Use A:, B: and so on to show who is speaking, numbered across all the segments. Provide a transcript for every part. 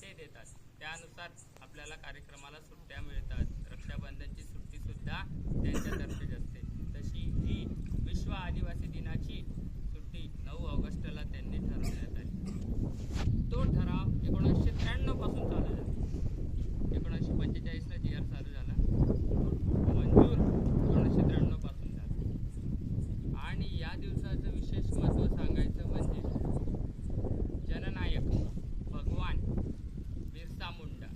A: ते देतात, त्यानुसार आपल्याला कार्यक्रमाला सुट्ट्या मिळतात. रक्षाबंधनची सुट्टी सुद्धा त्यांच्यातर्फेच असते. तशी ही विश्व आदिवासी दिनाची सुट्टी 9 ऑगस्टला त्यांनी ठरवण्यात आली. तो ठराव 1993 पासून चालू झाला. 1945ला जी आर चालू झाला, तो मंजूर 1993 पासून झाला. आणि या दिवसाचं विशेष महत्त्व सांगायचं म्हणजे जननायक भगवान बिरसा मुंडा.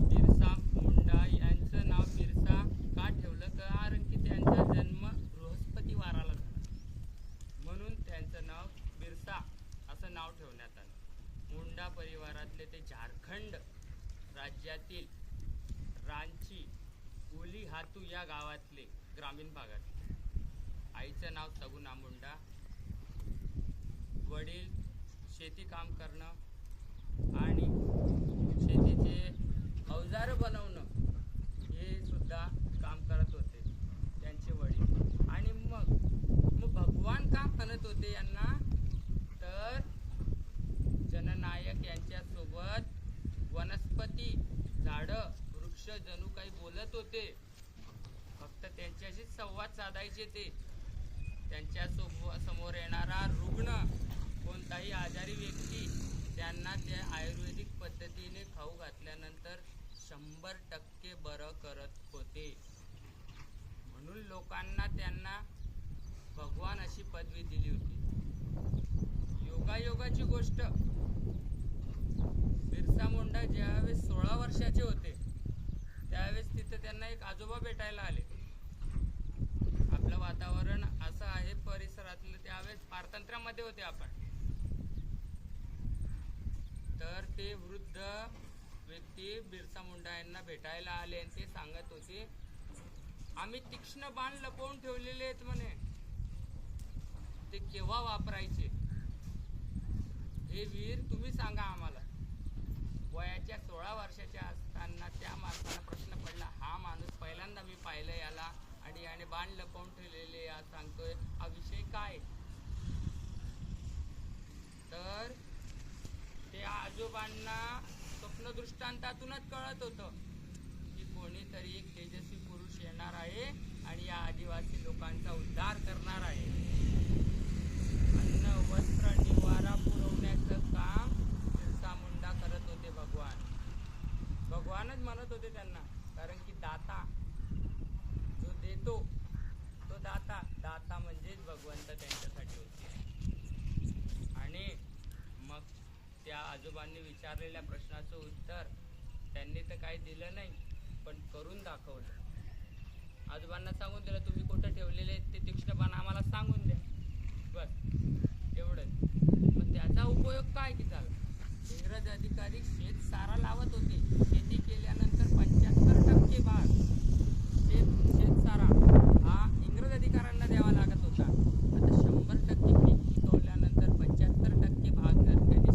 A: बिरसा मुंडा यांचं नाव बिरसा का ठेवलं, कारण की त्यांचा जन्म बृहस्पतिवाराला झाला, म्हणून त्यांचं नाव बिरसा असं नाव ठेवण्यात आलं. मुंडा परिवारातले ते झारखंड राज्यातील रांची उलीहातू या गावातले ग्रामीण भागातले. आईचं नाव सगुना मुंडा. वडील शेती काम करणं आणि शेतीचे अवजारं बनवणं हे सुद्धा काम करत होते त्यांचे वडील. आणि मग भगवान का म्हणत होते यांना, तर जननायक यांच्यासोबत वनस्पती, झाडं, वृक्ष जणू काही बोलत होते. फक्त त्यांच्याशीच संवाद साधायचे ते. त्यांच्या समोर येणारा रुग्ण, कोणताही आजारी व्यक्ती, त्यांना त्या आयुर्वेदिक पद्धतीने खाऊ घातल्यानंतर 100% बरं करत होते. म्हणून लोकांना त्यांना भगवान अशी पदवी दिली होती. योगायोगाची गोष्ट, बिरसा मुंडा ज्यावेळेस 16 वर्षाचे होते त्यावेळेस तिथं त्यांना एक आजोबा भेटायला आले. आपलं वातावरण असं आहे परिसरातलं, त्यावेळेस पारतंत्र्यामध्ये होते आपण. तर ते वृद्ध व्यक्ती बिरसा मुंडा यांना भेटायला आले आणि ते सांगत होते, आम्ही तीक्ष्ण बाण लपवून ठेवलेले आहेत म्हणे, ते केव्हा वापरायचे हे वीर तुम्ही सांगा आम्हाला. वयाच्या 16 वर्षाच्या असताना त्या माणसाला प्रश्न पडला, हा माणूस पहिल्यांदा मी पाहिलं याला आणि याने बाण लपवून ठेवलेले आज सांगतोय, हा विषय काय. तर त्या आजोबांना स्वप्नदृष्टांतातूनच कळत होतं की कोणीतरी एक तेजस्वी पुरुष येणार आहे आणि या आदिवासी लोकांचा उद्धार करणार आहे. अन्न, वस्त्र, निवारा पुरवण्याचं काम बिरसा मुंडा करत होते. भगवानच म्हणत होते त्यांना, कारण की दाता जो देतो तो दाता म्हणजेच भगवंत त्यांच्यासाठी होते. आणि मग त्या आजोबांनी विचारलेल्या प्रश्नाचं उत्तर त्यांनी तर काही दिलं नाही, पण करून दाखवलं. आजोबांना सांगून दिलं, तुम्ही कुठं ठेवलेले ते तीक्ष्णपणा आम्हाला सांगून द्या, बस एवढंच. पण त्याचा उपयोग काय की झाला. इंग्रज अधिकारी शेत सारा लावत होते. शेती केल्यानंतर 75% भाग शेत सारा हा इंग्रज अधिकाऱ्यांना द्यावा लागत होता. आता 100% पीक पिकवल्यानंतर 75% भाग जर कधी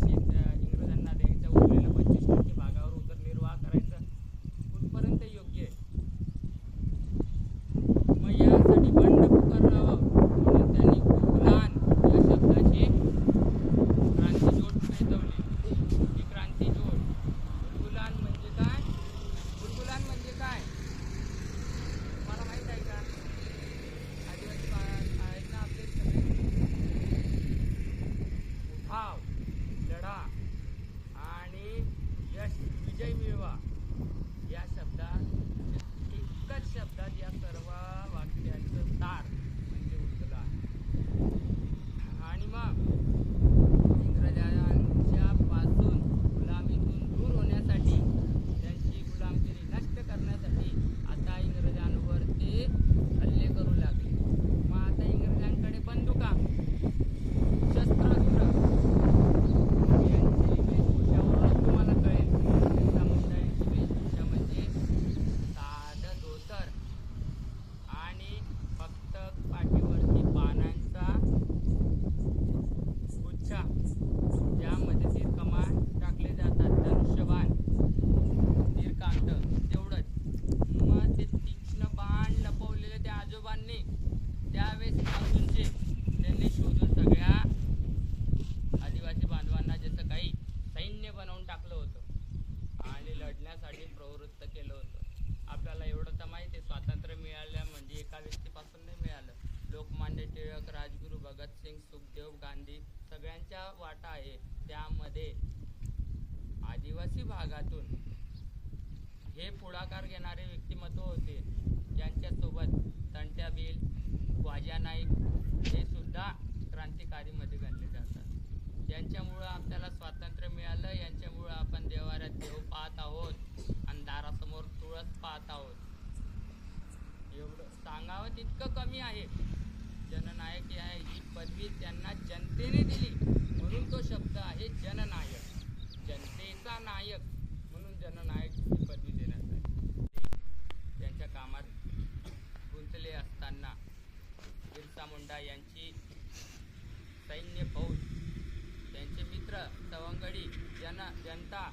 A: इंग्रजांना द्यायचा, उरलेला 25% भागावर उदरनिर्वाह करायचा, कुठपर्यंत योग्य आहे. मग यासाठी बंड पुकारलं, म्हणून त्यांनी गुलगुलान या शब्दाची क्रांतीजोड पेटवली. ही क्रांतीजोड. गुलगुलान म्हणजे काय? गुलगुलान म्हणजे काय मला माहित आहे का? आदिवासी आहेत ना आपले सगळे. उठाव, लढा आणि यश, विजय मिळवा या शब्दात, एकच शब्दात या सर्व वाक्याचं तार म्हणजे उद्गुलान. आणि मग इंग्रजांच्या पासून गुलामीतून दूर होण्यासाठी, त्यांची गुलामगिरी नष्ट करण्यासाठी आता इंग्रजांवर ते हल्ले करू लागले. मग आता इंग्रजांकडे बंदुका, शस्त्रास्त्र, यांची वेशभूषावरून तुम्हाला कळेल. बिरसा मुंडा यांची वेशभूषा म्हणजे साधं धोतर आणि फक्त पाठीवरती बाणांचा गुच्छा, ज्यामध्ये तीर कमान टाकले जातात, धनुष्यबाण, तीरकांत, तेवढंच. मग ते तीक्ष्ण बाण लपवलेले त्या आजोबांनी त्यावेळेस पासूनचे त्यांनी शोधून सगळ्या आदिवासी बांधवांना जसं काही सैन्य बनवून टाकलं होतं. लोकमान्य टिळक, राजगुरू भगतसिंग, सुखदेव, गांधी सगळ्यांचा वाटा आहे. त्यामध्ये आदिवासी भागातून हे पुढाकार घेणारे व्यक्तिमत्व होते. यांच्यासोबत तंट्या भिल, ख्वाजा नाईक हे सुद्धा क्रांतिकारीमध्ये गणले जातात. यांच्यामुळं आपल्याला स्वातंत्र्य मिळालं. यांच्यामुळं आपण देवाऱ्यात देव पाहत आहोत आणि दारासमोर तुळस पाहत आहोत. एवढं सांगावं तितकं कमी आहे. जननायक ही पदवी त्यांना जनतेने दिली म्हणून तो शब्द आहे जननायक. जनतेचा नायक म्हणून जननायक ही पदवी देण्यात आली. त्यांच्या कामात गुंतले असताना बिरसा मुंडा यांची सैन्य फौज, त्यांचे मित्र सवंगडी जनता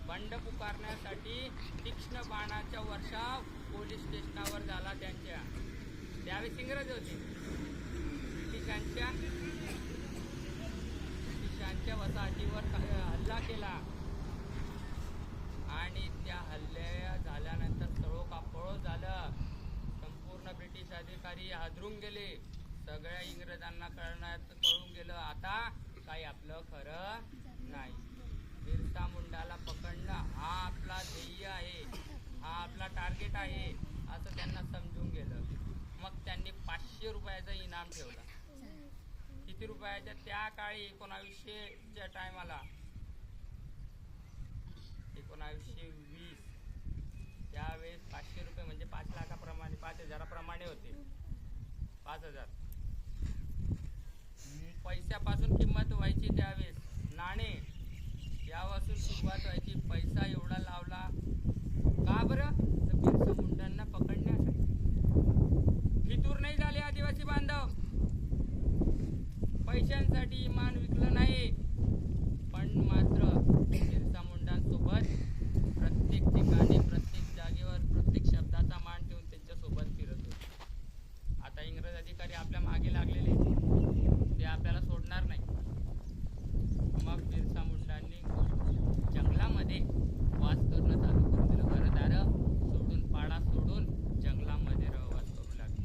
A: बंड पुकारण्यासाठी तीक्ष्ण बाणाचा वर्षाव पोलीस स्टेशनावर झाला. त्यावेळेस इंग्रज होते. ब्रिटिशांच्या वसाहतीवर हल्ला केला आणि त्या हल्ल्या झाल्यानंतर तळोकापळो झालं. संपूर्ण ब्रिटिश अधिकारी हादरून गेले. सगळ्या इंग्रजांना कळून गेलं आता काही आपलं खरं नाही. बिरसा मुंडाला पकडणं हा आपला ध्येय आहे, हा आपला टार्गेट आहे असं त्यांना समजून गेलं. मग त्यांनी 500 रुपयाचं इनाम ठेवला. किती रुपयाच्या? त्या काळी 1900च्या टायमाला 1920 त्यावेळेस 500 रुपये म्हणजे 5 लाखाप्रमाणे 5,000 प्रमाणे होते. 5,000 पैशापासून किंमत व्हायची त्यावेळेस. नाणे यापासून सुरुवात व्हायची. पैसा एवढा लावला का बरं? तर बिरसा मुंडांना पकडण्यासाठी. फितूर नाही झाले आदिवासी बांधव. पैशांसाठी इमान विकलं नाही, पण मात्र बिरसा मुंडांसोबत प्रत्येक ठिकाणी, प्रत्येक जागेवर, प्रत्येक शब्दाचा मान ठेवून त्यांच्यासोबत फिरत होते. आता इंग्रज अधिकारी आपल्या मागे लागलेले, ते आपल्याला सोडणार नाही. मग बिरसा मुंडांनी जंगलामध्ये वास करणं चालू करून दिलं. घरदारं सोडून, पाडा सोडून जंगलामध्ये रहवास करू लागले.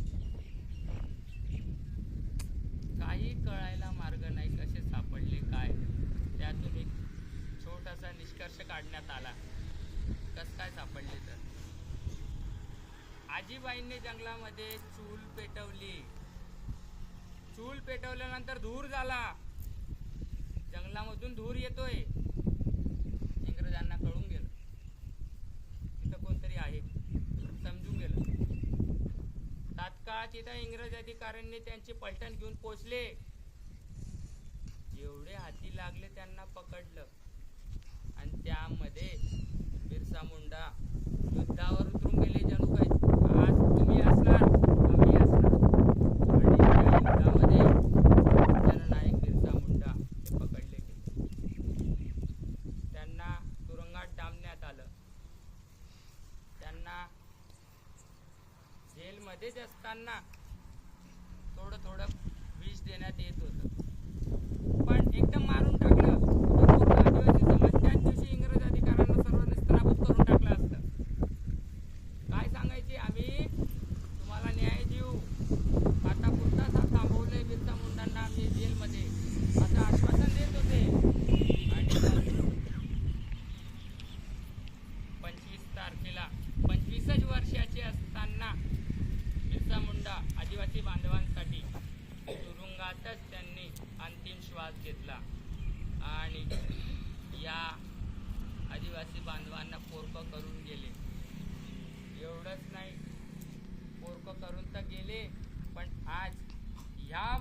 A: काही कळायला मार्ग नाही कसे सापडले काय. त्यातून एक छोटासा निष्कर्ष काढण्यात आला. कसं काय सापडले तर आजीबाईंनी जंगलामध्ये चूल पेटवली. चूल पेटवल्यानंतर धूर झाला. जंगलामधून धूर येतोय. इंग्रजांना कळून गेलं तिथं कोणतरी आहे, समजून गेलं. तात्काळ तिथं इंग्रज अधिकाऱ्यांनी त्यांची पलटण घेऊन पोचले. जेवढे हाती लागले त्यांना पकडलं आणि त्यामध्ये बिरसा मुंडा युद्धावर उतरून गेले. जणू काय आज तुम्ही असणार, आम्ही असणार. आणि त्या युद्धामध्ये जननायक बिरसा मुंडा हे पकडले गेले. त्यांना तुरुंगात डांबण्यात आलं. त्यांना जेलमध्येच असताना थोडं थोडं विष देण्यात येत होतं, पण एकदम मारून टाकलं. आदिवासी समाज त्याच दिवशी इंग्रज अधिकाऱ्यांना सर्व निस्तानाबूत करून टाकलं असतं. काय सांगायचे, आम्ही तुम्हाला न्याय देऊ, आता पुरताच थांबवलंय बिरसा मुंडांना आम्ही जेलमध्ये असं आश्वासन देत होते. आणि 25 तारखेला 25च वर्षाचे असताना बिरसा मुंडा आदिवासी बांधवांसाठी तुरुंगातच त्यांनी अंतिम श्वास घेतला आणि या आदिवासी बांधवांना पोरकं करून गेले. एवढंच नाही, पोरकं करून तर गेले, पण आज ह्या